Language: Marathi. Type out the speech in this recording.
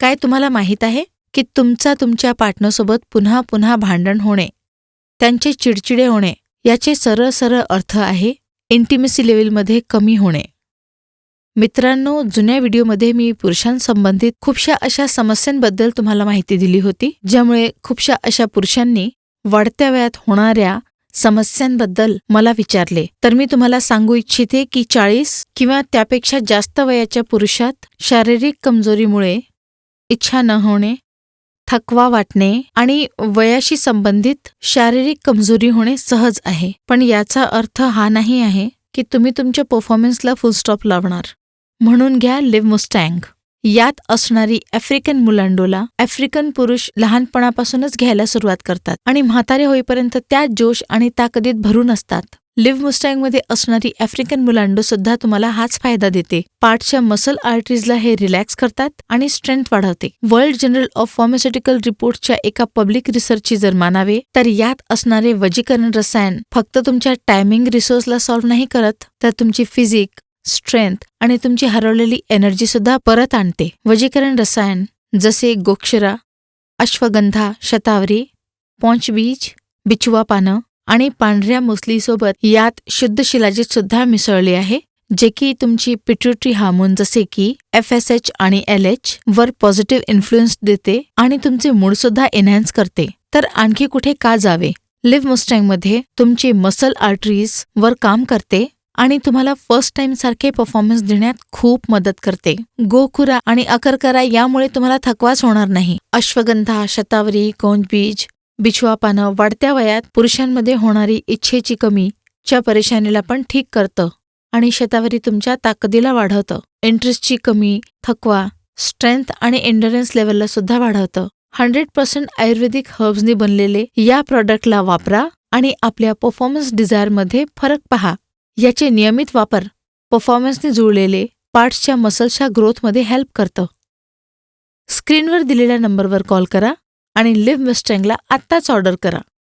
काय तुम्हाला माहीत आहे की तुमच्या पार्टनरसोबत पुन्हा पुन्हा भांडण होणे, त्यांचे चिडचिडे होणे याचे सरळ सरळ अर्थ आहे इंटिमेसी लेव्हलमध्ये कमी होणे. मित्रांनो, जुन्या व्हिडिओमध्ये मी पुरुषांसंबंधित खूपशा अशा समस्यांबद्दल तुम्हाला माहिती दिली होती, ज्यामुळे खूपशा अशा पुरुषांनी वाढत्या वयात होणाऱ्या समस्यांबद्दल मला विचारले. तर मी तुम्हाला सांगू इच्छिते की 40 किंवा त्यापेक्षा जास्त वयाच्या पुरुषात शारीरिक कमजोरीमुळे इच्छा न होणे, थकवा वाटणे आणि वयाशी संबंधित शारीरिक कमजोरी होणे सहज आहे. पण याचा अर्थ हा नाही आहे की तुम्ही तुमच्या परफॉर्मन्सला फुलस्टॉप लावणार. म्हणून घ्या लिव्ह मुस्टँग. यात असणारी आफ्रिकन मुलांडोला आफ्रिकन पुरुष लहानपणापासूनच घ्यायला सुरुवात करतात आणि म्हातारे होईपर्यंत त्या जोश आणि ताकदीत भरून असतात. लिव्ह मुस्टँगमध्ये असणारी आफ्रिकन मुलांडो सुद्धा तुम्हाला हाच फायदा देते. पार्टच्या मसल आर्टरीजला हे रिलॅक्स करतात आणि स्ट्रेंथ वाढवते. वर्ल्ड जर्नल ऑफ फार्मास्युटिकल रिपोर्टच्या एका पब्लिक रिसर्चची जर मानावे तर यात असणारे वजीकरण रसायन फक्त तुमच्या टायमिंग रिसोर्सला सॉल्व्ह नाही करत, तर तुमची फिजिक, स्ट्रेंथ आणि तुमची हरवलेली एनर्जी सुद्धा परत आणते. वजीकरण रसायन जसे गोक्षरा, अश्वगंधा, शतावरी, पोंचबीज, बिचवा पानं आणि पांढऱ्या मुसलीसोबत यात शुद्ध शिलाजीत सुद्धा मिसळले आहे, जे की तुमची पिट्युटरी हार्मोन जसे की FSH आणि LH वर पॉझिटिव्ह इन्फ्लुएन्स देते आणि तुमचे मूड सुद्धा एनहान्स करते. तर आणखी कुठे का जावे? लिव्ह मुस्टँगमध्ये तुमचे मसल आर्टरीज वर काम करते आणि तुम्हाला फर्स्ट टाइम सारखे परफॉर्मन्स देण्यात खूप मदत करते. गोखुरा आणि अकरकरा यामुळे तुम्हाला थकवाच होणार नाही. अश्वगंधा, शतावरी, कोंजबीज, बिचवा पानं वाढत्या वयात पुरुषांमध्ये होणारी इच्छेची कमीच्या परेशानीला पण ठीक करतं आणि शतावरी तुमच्या ताकदीला वाढवतं. इंटरेस्टची कमी, थकवा, स्ट्रेंथ आणि एंडरन्स लेव्हलला सुद्धा वाढवतं. 100% आयुर्वेदिक हर्ब्सनी बनलेले या प्रॉडक्टला वापरा आणि आपल्या परफॉर्मन्स डिझायरमध्ये फरक पहा. याचे नियमित वापर परफॉर्मन्सने जुळलेले पार्ट्सच्या मसल्सच्या ग्रोथमध्ये हेल्प करतं. स्क्रीनवर दिलेल्या नंबरवर कॉल करा आणि लिव्ह मुस्टँगला आत्ताच ऑर्डर करा.